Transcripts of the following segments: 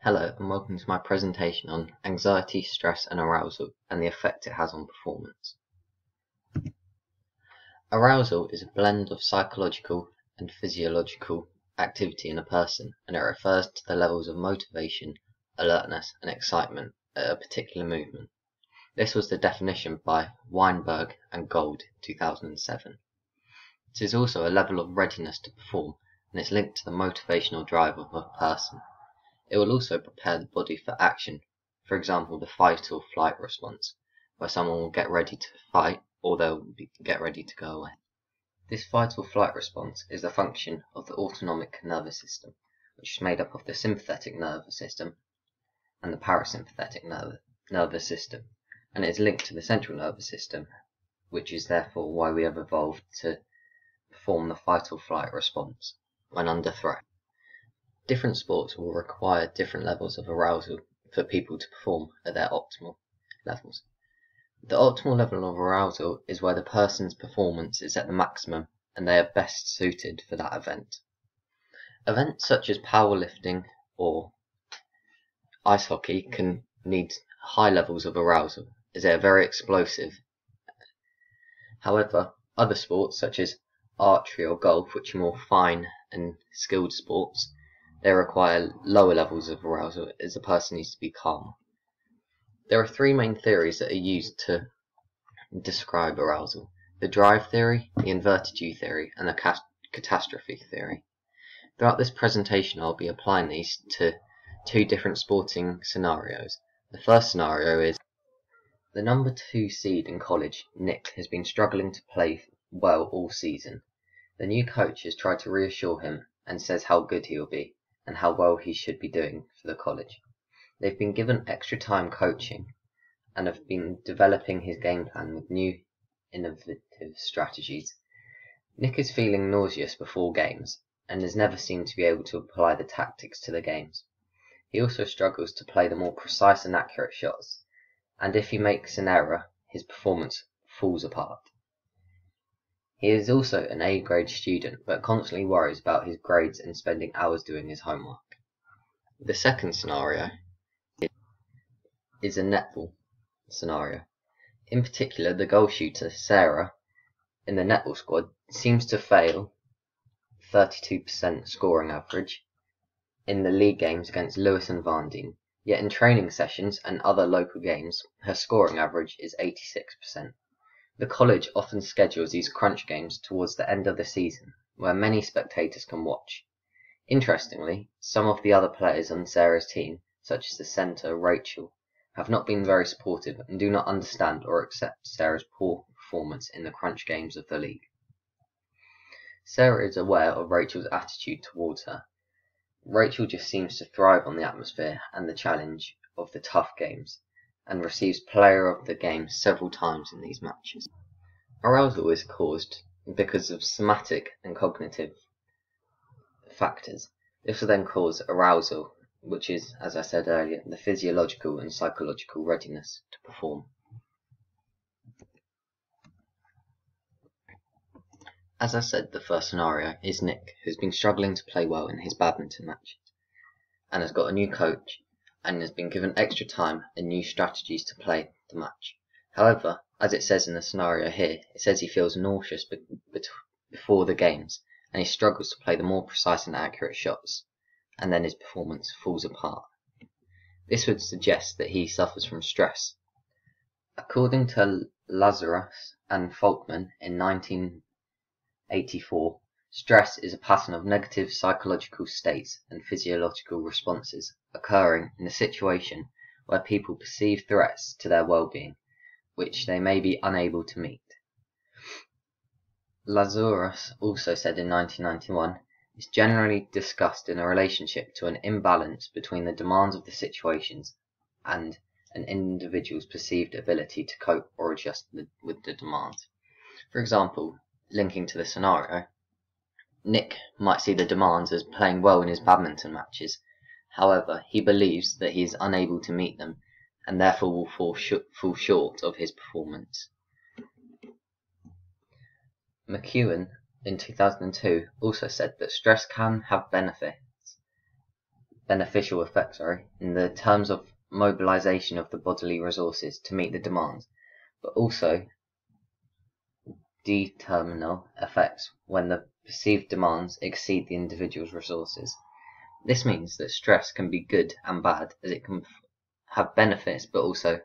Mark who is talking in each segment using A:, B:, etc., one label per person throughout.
A: Hello and welcome to my presentation on anxiety, stress and arousal and the effect it has on performance. Arousal is a blend of psychological and physiological activity in a person, and it refers to the levels of motivation, alertness and excitement at a particular movement. This was the definition by Weinberg and Gold in 2007. It is also a level of readiness to perform, and it's linked to the motivational drive of a person. It will also prepare the body for action, for example the fight or flight response, where someone will get ready to fight or they'll get ready to go away. This fight or flight response is the function of the autonomic nervous system, which is made up of the sympathetic nervous system and the parasympathetic nervous system, and it is linked to the central nervous system, which is therefore why we have evolved to perform the fight or flight response when under threat. Different sports will require different levels of arousal for people to perform at their optimal levels. The optimal level of arousal is where the person's performance is at the maximum and they are best suited for that event. Events such as powerlifting or ice hockey can need high levels of arousal as they are very explosive. However, other sports such as archery or golf, which are more fine and skilled sports, they require lower levels of arousal as the person needs to be calm. There are three main theories that are used to describe arousal: the drive theory, the inverted U theory, and the catastrophe theory. Throughout this presentation I'll be applying these to two different sporting scenarios. The first scenario is the number 2 seed in college, Nick, has been struggling to play well all season. The new coach has tried to reassure him and says how good he will be and how well he should be doing for the college. They've been given extra time coaching and have been developing his game plan with new innovative strategies. Nick is feeling nauseous before games and has never seemed to be able to apply the tactics to the games. He also struggles to play the more precise and accurate shots, and if he makes an error, his performance falls apart. He is also an A-grade student, but constantly worries about his grades and spending hours doing his homework. The second scenario is a netball scenario. In particular, the goal shooter, Sarah, in the netball squad, seems to fail 32% scoring average in the league games against Lewis and Varndine, yet in training sessions and other local games, her scoring average is 86%. The college often schedules these crunch games towards the end of the season, where many spectators can watch. Interestingly, some of the other players on Sarah's team, such as the centre Rachel, have not been very supportive and do not understand or accept Sarah's poor performance in the crunch games of the league. Sarah is aware of Rachel's attitude towards her. Rachel just seems to thrive on the atmosphere and the challenge of the tough games, and receives player of the game several times in these matches. Arousal is caused because of somatic and cognitive factors. This will then cause arousal, which is, as I said earlier, the physiological and psychological readiness to perform. As I said, the first scenario is Nick, who's been struggling to play well in his badminton matches, and has got a new coach and has been given extra time and new strategies to play the match. However, as it says in the scenario here, it says he feels nauseous before the games, and he struggles to play the more precise and accurate shots, and then his performance falls apart. This would suggest that he suffers from stress. According to Lazarus and Folkman in 1984, stress is a pattern of negative psychological states and physiological responses occurring in a situation where people perceive threats to their well-being, which they may be unable to meet. Lazarus also said in 1991, is generally discussed in a relationship to an imbalance between the demands of the situations and an individual's perceived ability to cope or adjust with the demands. For example, linking to the scenario, Nick might see the demands as playing well in his badminton matches. However, he believes that he is unable to meet them and therefore will fall short of his performance. McEwen in 2002 also said that stress can have benefits beneficial effect, in the terms of mobilization of the bodily resources to meet the demands, but also determinal effects when the perceived demands exceed the individual's resources. This means that stress can be good and bad, as it can have benefits but also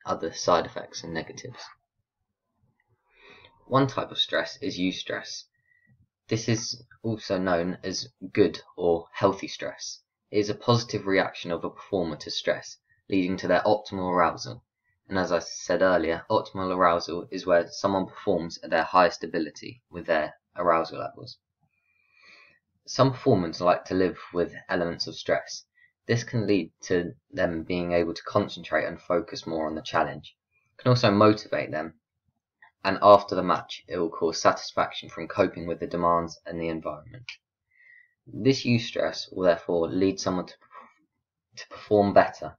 A: other side effects and negatives. One type of stress is eustress. This is also known as good or healthy stress. It is a positive reaction of a performer to stress, leading to their optimal arousal. And as I said earlier, optimal arousal is where someone performs at their highest ability with their arousal levels. Some performers like to live with elements of stress. This can lead to them being able to concentrate and focus more on the challenge. It can also motivate them, and after the match it will cause satisfaction from coping with the demands and the environment. This eustress will therefore lead someone to perform better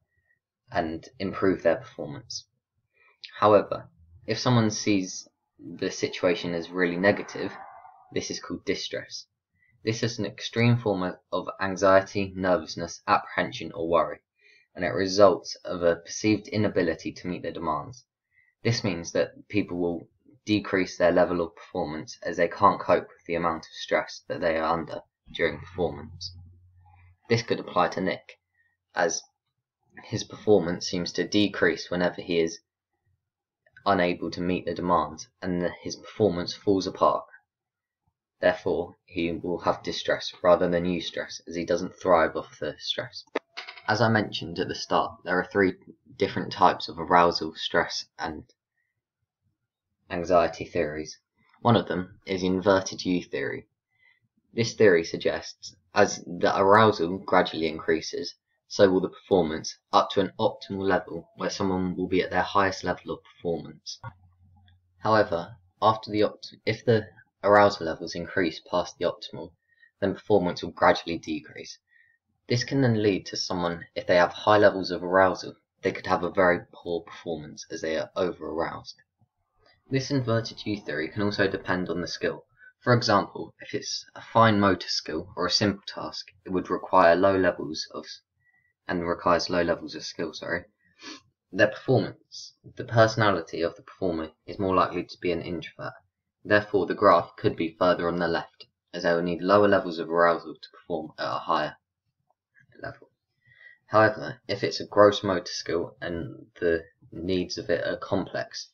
A: and improve their performance. However, if someone sees the situation as really negative, this is called distress. This is an extreme form of anxiety, nervousness, apprehension or worry, and it results of a perceived inability to meet their demands. This means that people will decrease their level of performance as they can't cope with the amount of stress that they are under during performance. This could apply to Nick, as his performance seems to decrease whenever he is unable to meet the demands, and his performance falls apart. Therefore, he will have distress rather than eustress, as he doesn't thrive off the stress. As I mentioned at the start, there are 3 different types of arousal, stress, and anxiety theories. One of them is inverted U theory. This theory suggests as the arousal gradually increases, so will the performance, up to an optimal level where someone will be at their highest level of performance. However, if the arousal levels increase past the optimal, then performance will gradually decrease. This can then lead to someone, if they have high levels of arousal, they could have a very poor performance as they are over-aroused. This inverted U theory can also depend on the skill. For example, if it's a fine motor skill or a simple task, it would require requires low levels of skill. Their performance, the personality of the performer, is more likely to be an introvert. Therefore, the graph could be further on the left, as they will need lower levels of arousal to perform at a higher level. However, if it's a gross motor skill and the needs of it are complex,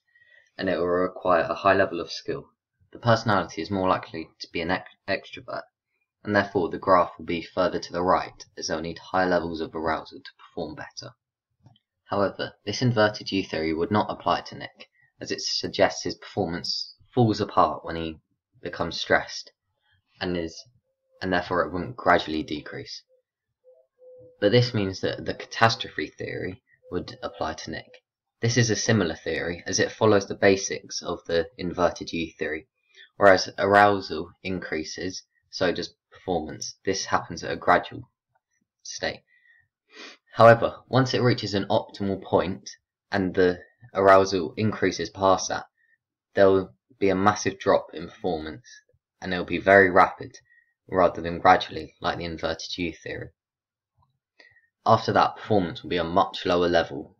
A: and it will require a high level of skill, the personality is more likely to be an extrovert, and therefore the graph will be further to the right, as they'll need high levels of arousal to perform better. However, this inverted U theory would not apply to Nick, as it suggests his performance falls apart when he becomes stressed, and therefore it won't gradually decrease. But this means that the catastrophe theory would apply to Nick. This is a similar theory, as it follows the basics of the inverted U theory. Whereas arousal increases, so does performance. This happens at a gradual state. However, once it reaches an optimal point and the arousal increases past that, there will be a massive drop in performance, and it will be very rapid rather than gradually like the inverted U theory. After that, performance will be a much lower level.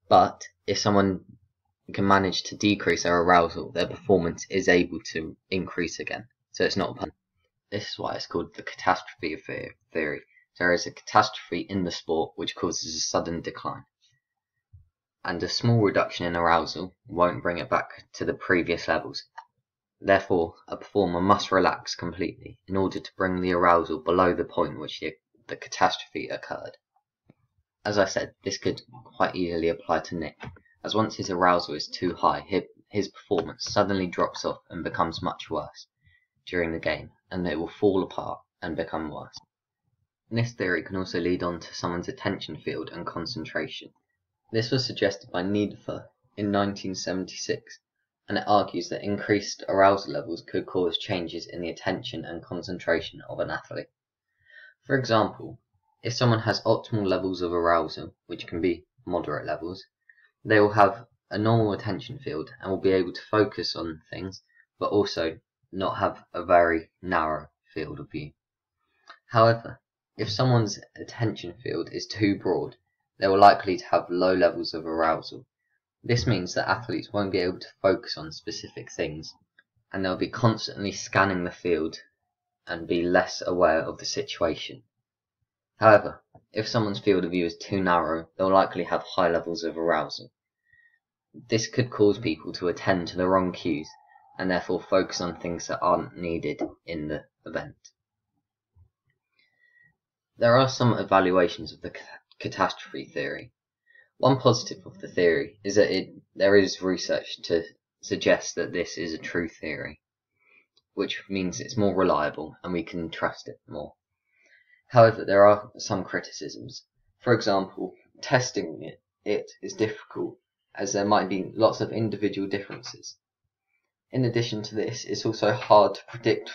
A: But if someone can manage to decrease their arousal, their performance is able to increase again. So it's not. This is why it's called the catastrophe theory. There is a catastrophe in the sport which causes a sudden decline, and a small reduction in arousal won't bring it back to the previous levels. Therefore, a performer must relax completely in order to bring the arousal below the point which the catastrophe occurred. As I said, this could quite easily apply to Nick, as once his arousal is too high, his performance suddenly drops off and becomes much worse during the game, and it will fall apart and become worse. And this theory can also lead on to someone's attention field and concentration. This was suggested by Niederfer in 1976, and it argues that increased arousal levels could cause changes in the attention and concentration of an athlete. For example, if someone has optimal levels of arousal, which can be moderate levels, they will have a normal attention field and will be able to focus on things, but also not have a very narrow field of view. However, If someone's attention field is too broad, they are likely to have low levels of arousal. This means that athletes won't be able to focus on specific things, and they'll be constantly scanning the field and be less aware of the situation. However, if someone's field of view is too narrow, they'll likely have high levels of arousal. This could cause people to attend to the wrong cues and therefore focus on things that aren't needed in the event. There are some evaluations of the catastrophe theory. One positive of the theory is that there is research to suggest that this is a true theory, which means it's more reliable and we can trust it more. However, there are some criticisms. For example, testing it is difficult, as there might be lots of individual differences. In addition to this, it's also hard to predict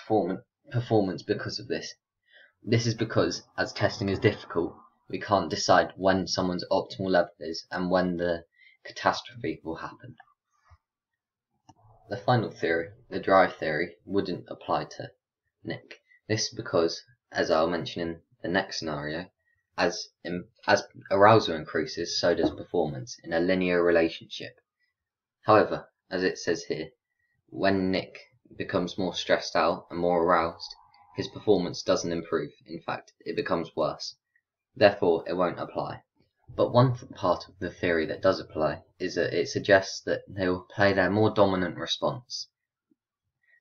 A: performance because of this. This is because, as testing is difficult, we can't decide when someone's optimal level is and when the catastrophe will happen. The final theory, the drive theory, wouldn't apply to Nick. This is because, as I'll mention in the next scenario, as arousal increases, so does performance in a linear relationship. However, as it says here, when Nick becomes more stressed out and more aroused, his performance doesn't improve. In fact, it becomes worse. Therefore, it won't apply. But one part of the theory that does apply is that it suggests that they will play their more dominant response.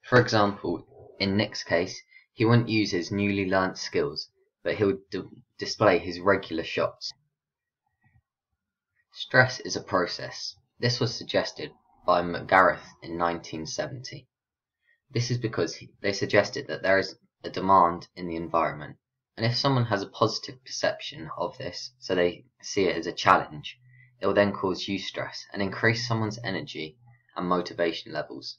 A: For example, in Nick's case, he won't use his newly learnt skills, but he'll display his regular shots. Stress is a process. This was suggested by McGareth in 1970. This is because they suggested that there is a demand in the environment, and if someone has a positive perception of this, so they see it as a challenge, it will then cause eustress and increase someone's energy and motivation levels.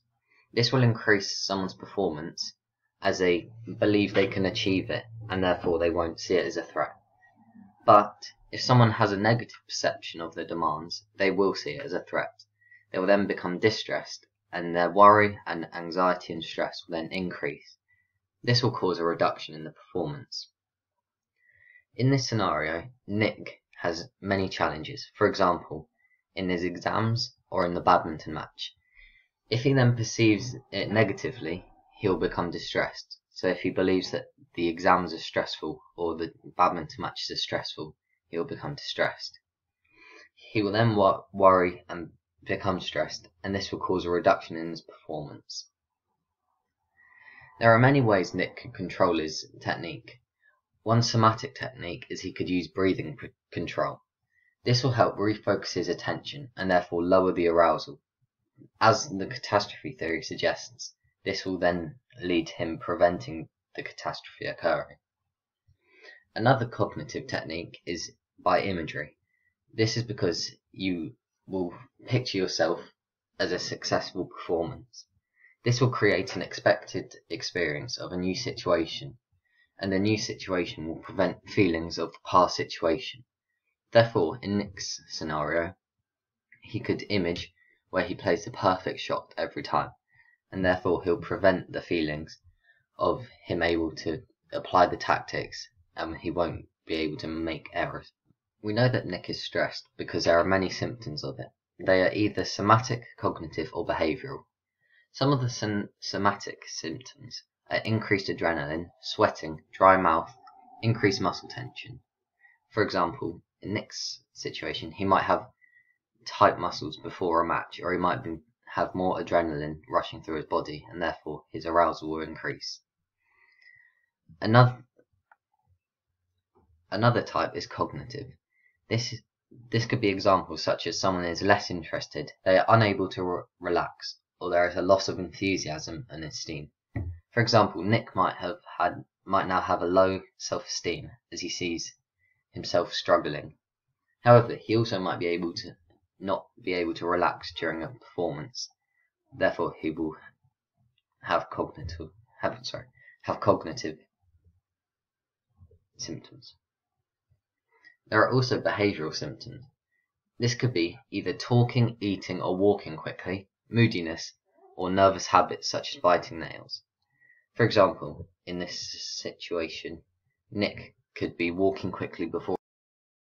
A: This will increase someone's performance as they believe they can achieve it, and therefore they won't see it as a threat. But if someone has a negative perception of the demands, they will see it as a threat. They will then become distressed, and their worry and anxiety and stress will then increase. This will cause a reduction in the performance. In this scenario, Nick has many challenges. For example, in his exams or in the badminton match. If he then perceives it negatively, he'll become distressed. So if he believes that the exams are stressful or the badminton matches are stressful, he'll become distressed. He will then worry and become stressed, and this will cause a reduction in his performance. There are many ways Nick can control his technique. One somatic technique is he could use breathing control. This will help refocus his attention and therefore lower the arousal. As the catastrophe theory suggests, this will then lead to him preventing the catastrophe occurring. Another cognitive technique is by imagery. This is because you will picture yourself as a successful performance. This will create an expected experience of a new situation, and the new situation will prevent feelings of the past situation. Therefore, in Nick's scenario, he could image where he plays the perfect shot every time, and therefore he'll prevent the feelings of him able to apply the tactics, and he won't be able to make errors. We know that Nick is stressed because there are many symptoms of it. They are either somatic, cognitive, or behavioural. Some of the somatic symptoms are increased adrenaline, sweating, dry mouth, increased muscle tension. For example, in Nick's situation, he might have tight muscles before a match, or he might have more adrenaline rushing through his body, and therefore his arousal will increase. Another type is cognitive. This could be examples such as someone is less interested, they are unable to relax, or there is a loss of enthusiasm and esteem. For example, Nick might now have a low self-esteem as he sees himself struggling. However, he also might not be able to relax during a performance. Therefore, he will have cognitive symptoms. There are also behavioural symptoms. This could be either talking, eating, or walking quickly, moodiness, or nervous habits such as biting nails. For example, in this situation, Nick could be walking quickly before